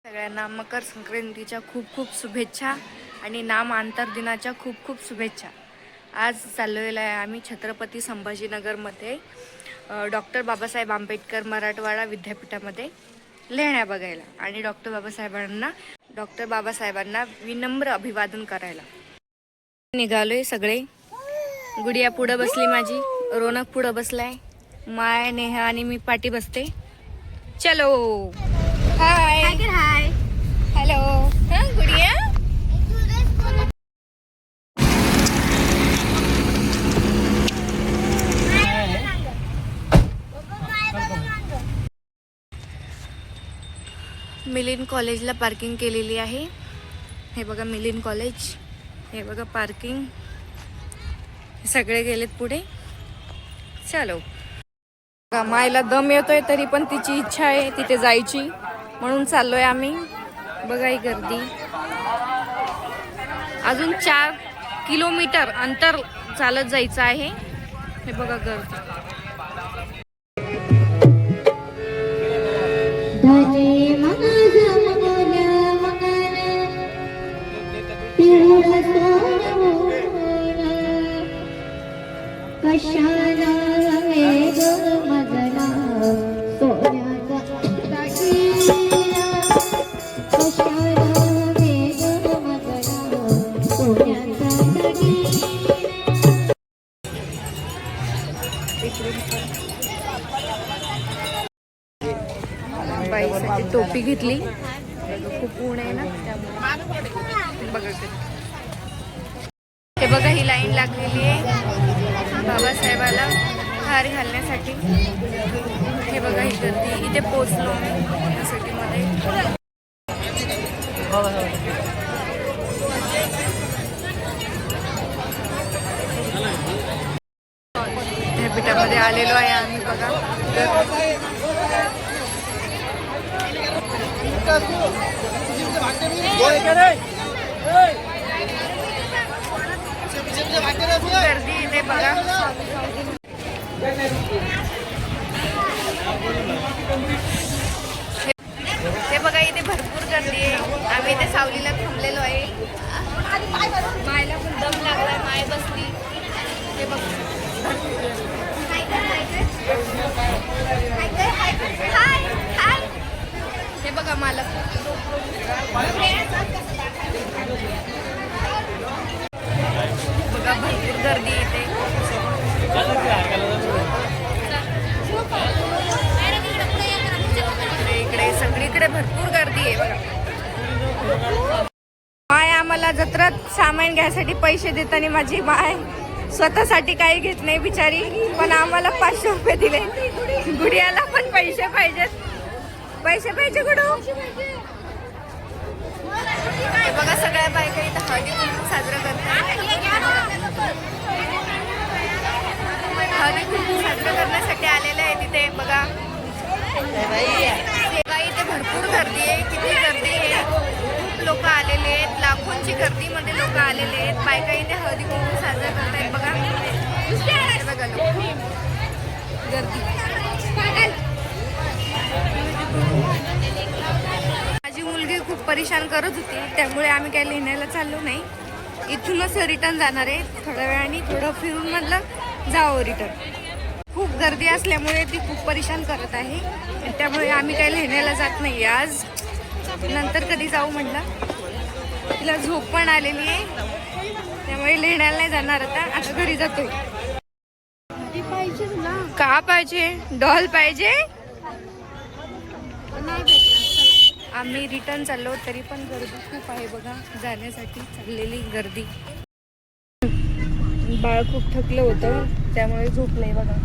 सगळ्यांना मकर संक्रांतीच्या खूप खूप शुभेच्छा आणि नामांतर दिनाच्या खूप खूप शुभेच्छा। आज चाललेलो आहे आम्ही छत्रपती संभाजीनगरमध्ये डॉक्टर बाबासाहेब आंबेडकर मराठवाडा विद्यापीठामध्ये लेण्या बघायला आणि डॉक्टर बाबासाहेबांना विनम्र अभिवादन करायला निघालोय सगळे। गुडिया पुढे बसली, माझी रोनक पुढे बसलाय, माय नेहा आणि मी पाठी बसते। चलो हाय हाय हॅलो। हां गुडिया, मिलिंद कॉलेजला पार्किंग केलेली आहे। हे बघा मिलिंद कॉलेज, हे बघा पार्किंग, सगळे गेलेत पुढे। चलो, मायला दम येतोय तरी पण तिची इच्छा आहे तिथे जायची, म्हणून चाललोय आम्ही। बघा ही गर्दी, अजून 4 किलोमीटर अंतर चालत जायचं आहे। हे बघा गर्दी। बाईसाठी टोपी घेतली, खूप ऊन आहे ना त्यामुळे। बघा हे बघा, ही लाईन लागलेली आहे बाबासाहेबाला हार घालण्यासाठी। हे बघा ही गर्दी, इथे पोचलो सिटी मध्ये। विद्यापीठामध्ये आलेलो आहे आम्ही। बघा गर्दी इथे बघा। हे बघा इथे भरपूर गर्दी आहे। आम्ही इथे सावलीला थांबलेलो आहे। मायला पण दम लागलाय, माय बसली। हे बघा हे बघा मला बघा भरपूर गर्दी इथे। इकडे सगळीकडे भरपूर गर्दी आहे बघा। माय आम्हाला जत्रात सामान घ्यायसाठी पैसे देताना माझी माय स्वतःसाठी काही घेत नाही बिचारी, पण आम्हाला 500 रुपये दिले। गुडियाला पण पैसे पाहिजेत, पैसे पाहिजे गुडू। हे बघा सगळ्या बायका इथं हळदी कुंकू साजरा करतात। हळदी कुंकू साजरा करण्यासाठी आलेले आहे तिथे बघा। इथे भरपूर गर्दी आहे, किती गर्दी आहे, खूप लोक आलेले आहेत, लाखोंची गर्दीमध्ये लोक आलेले आहेत। बायका इथे हळदी कुंकू साजरा करतायत बघा। बघा गर्दी। माझी मुलगी खूप परेशान करत होती, त्यामुळे आम्ही काही लिहिण्याला चाललो नाही। इथूनच रिटर्न जाणार आहे थोड्या वेळाने, थोडं फिरून म्हटलं जावं रिटर्न। खूप गर्दी असल्यामुळे ती खूप परेशान करत आहे, त्यामुळे आम्ही काही लिहिण्याला जात नाही आज, नंतर कधी जाऊ म्हटलं। तिला झोप पण आलेली आहे, त्यामुळे लिहिण्याला नाही जाणार आता घरी जातोय। का पाहिजे? डॉल पाहिजे? आम्ही रिटर्न चाललो तरी पण गर्दी खूप आहे बघा, जाण्यासाठी चाललेली गर्दी। बाळ खूप थकलं होतं त्यामुळे झोपलंय बघा।